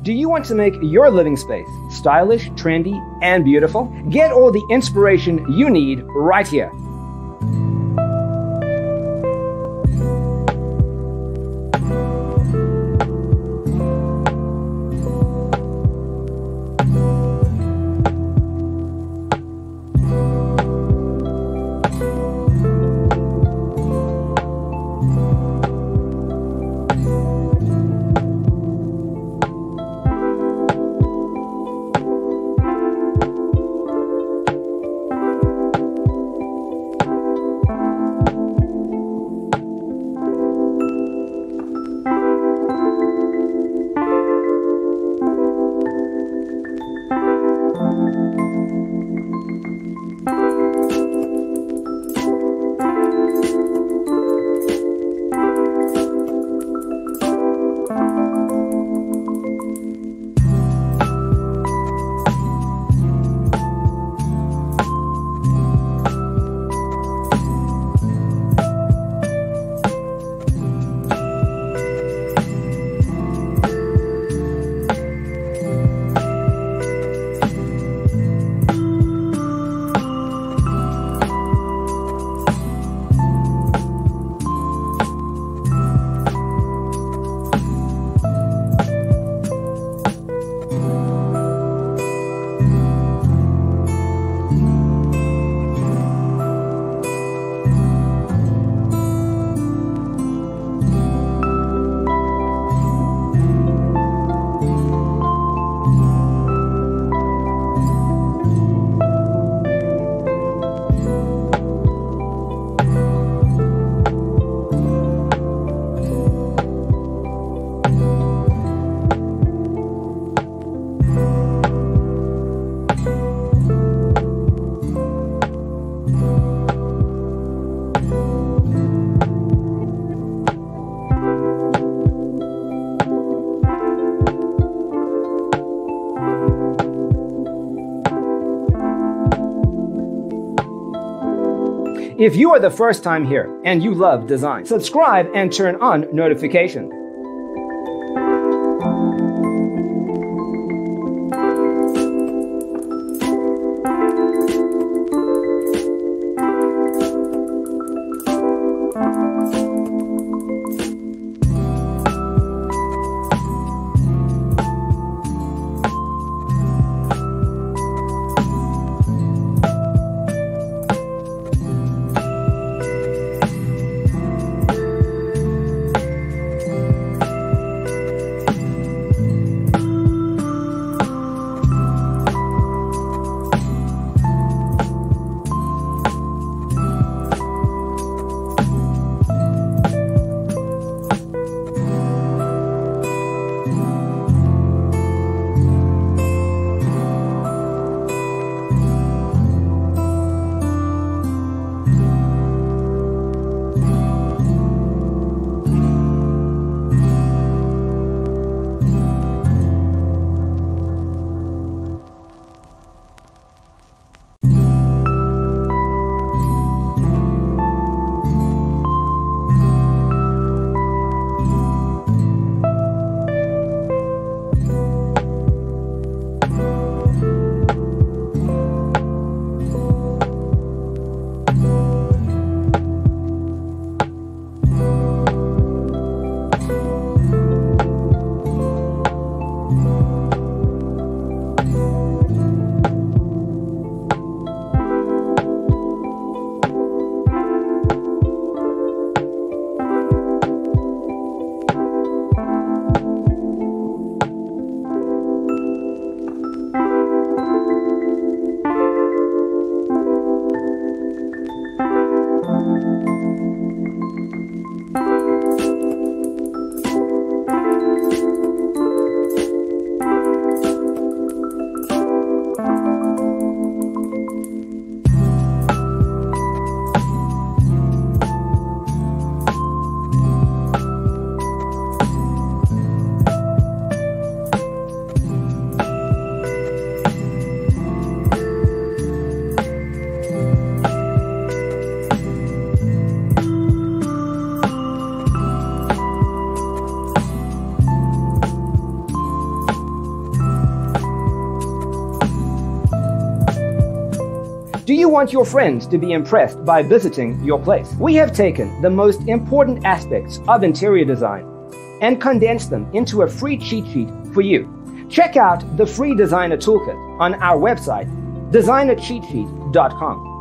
Do you want to make your living space stylish, trendy, and beautiful? Get all the inspiration you need right here. If you are the first time here and you love design, subscribe and turn on notifications. Do you want your friends to be impressed by visiting your place? We have taken the most important aspects of interior design and condensed them into a free cheat sheet for you. Check out the free designer toolkit on our website, designercheatsheet.com.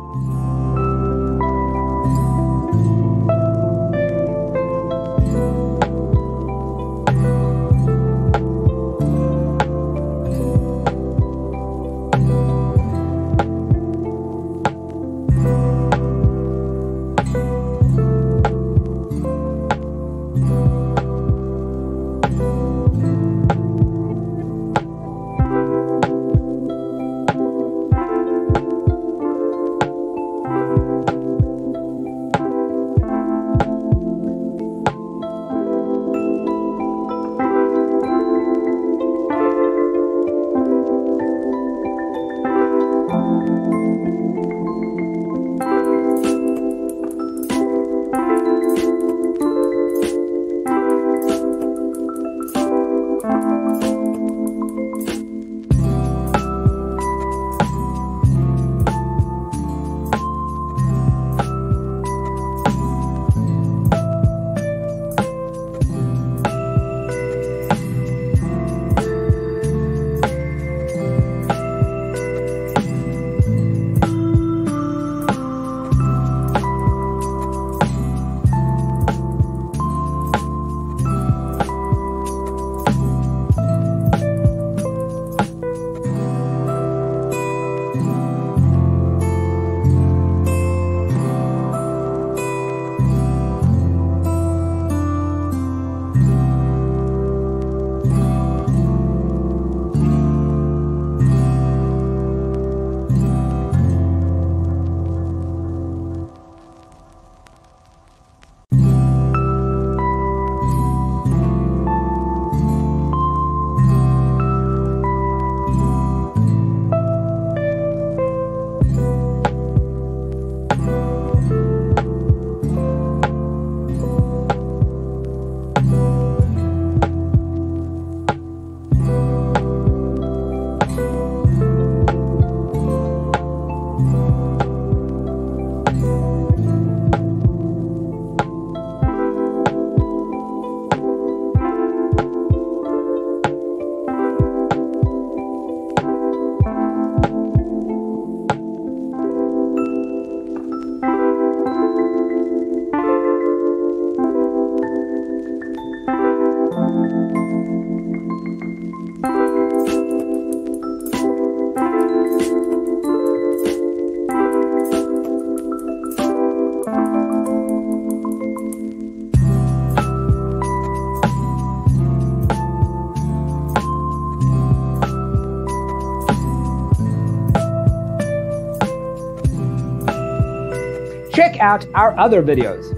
Check out our other videos.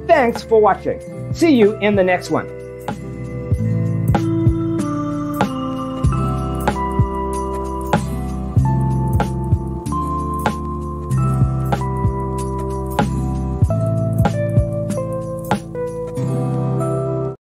Thanks for watching. See you in the next one.